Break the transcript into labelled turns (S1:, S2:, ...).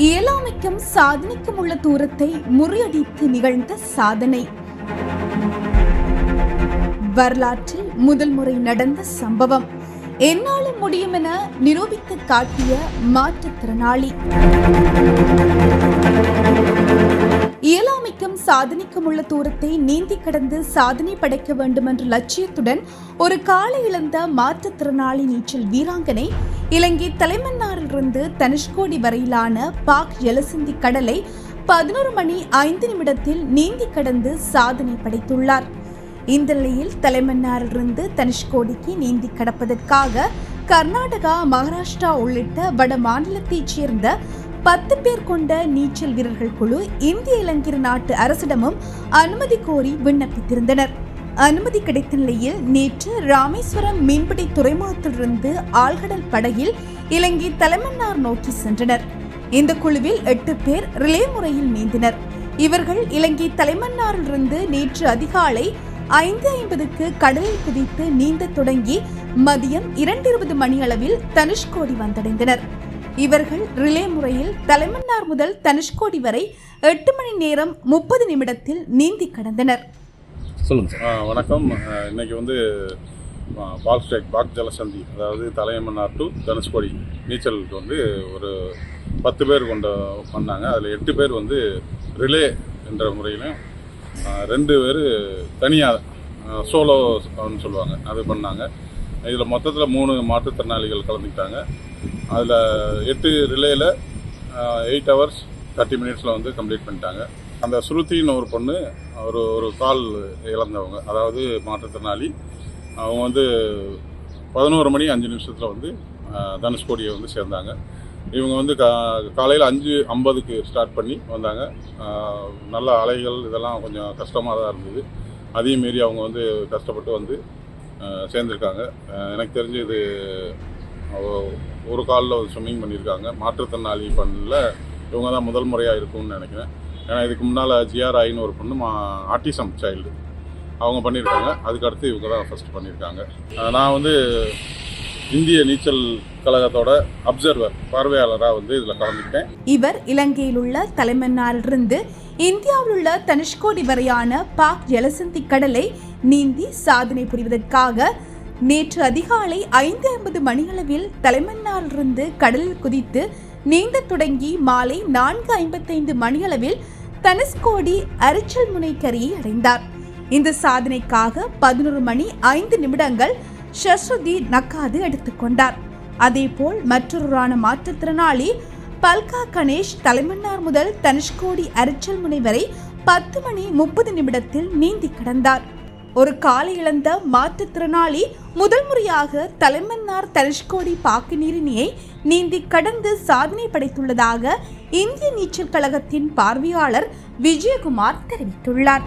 S1: இயலாமைக்கும் சாதனைக்கும் உள்ள தூரத்தை முறியடித்து நிகழ்ந்த சாதனை. வரலாற்றில் முதல் முறை நடந்த சம்பவம். என்னாலும் முடியும் என நிரூபித்து காட்டிய மாற்றுத்திறனாளி. இயலாமைக்கும் சாதனைக்கும் உள்ள தூரத்தை நீந்தி கடந்து சாதனை படைக்க வேண்டும் என்ற லட்சியத்துடன் ஒரு காலை இழந்த மாற்றுத்திறனாளி நீச்சல் வீராங்கனை இலங்கை தலைமன்னாரிலிருந்து தனுஷ்கோடி வரையிலான பாக் ஜலசந்தி கடலை 11 மணி 5 நிமிடத்தில் நீந்தி கடந்து சாதனை படைத்துள்ளார். இந்த நிலையில் தலைமன்னாரிலிருந்து தனுஷ்கோடிக்கு நீந்தி கடப்பதற்காக கர்நாடகா, மகாராஷ்டிரா உள்ளிட்ட வட மாநிலத்தைச் சேர்ந்த 10 பேர் கொண்ட நீச்சல் வீரர்கள் குழு இந்திய இலங்கை நாட்டு அரசிடமும் அனுமதி கோரி விண்ணப்பித்திருந்தனர். அனுமதி கிடைத்த நிலையில் நேற்று ராமேஸ்வரம் மீன்பிடி துறைமுகத்திலிருந்து ஆழ்கடல் படகில் இலங்கை தலைமன்னார் நோக்கி சென்றனர். இந்த குழுவில் 8 பேர் ரிலே முறையில் நீந்தினர். இவர்கள் இலங்கை தலைமன்னாரிலிருந்து நேற்று அதிகாலை 5:50க்கு கடலில் குதித்து நீந்த தொடங்கி மதியம் 2:20 மணியளவில் தனுஷ்கோடி வந்தடைந்தனர். இவர்கள் ரிலே முறையில் தலைமன்னார் முதல் தனுஷ்கோடி வரை 8 மணி நேரம் 30 நிமிடத்தில் நீந்தி கடந்தனர்.
S2: வணக்கம். இன்னைக்கு வந்து பாக் ஜலசந்தி, அதாவது தலைமன்னார் டு தனுஷ்கோடி நீச்சலுக்கு வந்து ஒரு 10 பேர் கொண்டு பண்ணாங்க. அதில் 8 பேர் வந்து ரிலே என்ற முறையிலும் 2 பேர் தனியாக சோலோன்னு சொல்லுவாங்க, அது பண்ணாங்க. இதில் மொத்தத்தில் 3 மாற்றுத்திறனாளிகள் கலந்துக்கிட்டாங்க. அதில் 8 ரிலேயில் 8 hours 30 minutes வந்து கம்ப்ளீட் பண்ணிட்டாங்க. அந்த ஸ்ருதின்னு ஒரு பொண்ணு, ஒரு கால் இழந்தவங்க, அதாவது மாற்றுத்திறனாளி. அவங்க வந்து 11 மணி 5 நிமிஷத்தில் வந்து தனுஷ்கோடியை வந்து சேர்ந்தாங்க. இவங்க வந்து காலையில் 5:50க்கு ஸ்டார்ட் பண்ணி வந்தாங்க. நல்ல அலைகள் இதெல்லாம் கொஞ்சம் கஷ்டமாக தான் இருந்தது. அதையும் மீறி அவங்க வந்து கஷ்டப்பட்டு வந்து சேர்ந்துருக்காங்க. எனக்கு தெரிஞ்சு இது ஒரு காலில் ஸ்விம்மிங் பண்ணியிருக்காங்க. மாற்றுத்திறனாளி பண்ணல இவங்க தான் முதல் முறையாக இருக்கும்னு நினைக்கிறேன். ஏன்னா இதுக்கு முன்னால் ஜிஆர்ஐன்னு ஒரு பொண்ணு ஆட்டிசம் சைல்டு அவங்க பண்ணியிருக்காங்க. அதுக்கடுத்து இவங்க தான் ஃபஸ்ட் பண்ணியிருக்காங்க. நான் வந்து இந்திய நீச்சல் கழகத்தோட அப்சர்வர் பார்வையாளராக வந்து இதில் கலந்துக்கிட்டேன்.
S1: இவர் இலங்கையில் உள்ள தலைமன்னாரிலிருந்து இந்தியாவில் உள்ள தனுஷ்கோடி வரையான பாக் ஜலசந்தி கடலை நீந்தி சாதனை புரிவதற்காக நேற்று அதிகாலை 5:50 மணியளவில் தலைமன்னாரிலிருந்து கடலில் குதித்து நீந்த தொடங்கி மாலை 4:55 மணியளவில் தனுஷ்கோடி அரிச்சல் முனைக்கரையை அடைந்தார். இந்த சாதனைக்காக 11 மணி 5 நிமிடங்கள் ஷஸ்ருதி நக்காது எடுத்துக்கொண்டார். அதேபோல் மற்றொருவரான மாற்றுத்திறனாளி பல்கா கணேஷ் தலைமன்னார் முதல் தனுஷ்கோடி அரிச்சல் முனை வரை 10 மணி 30 நிமிடத்தில் நீந்தி கடந்தார். ஒரு காலை இழந்த மாற்றுத்திறனாளி முதல் முறையாக தலைமன்னார் தனுஷ்கோடி பாக்கு நீரிணியை நீந்தி கடந்து சாதனை படைத்துள்ளதாக இந்திய நீச்சல் கழகத்தின் பார்வையாளர் விஜயகுமார் தெரிவித்துள்ளார்.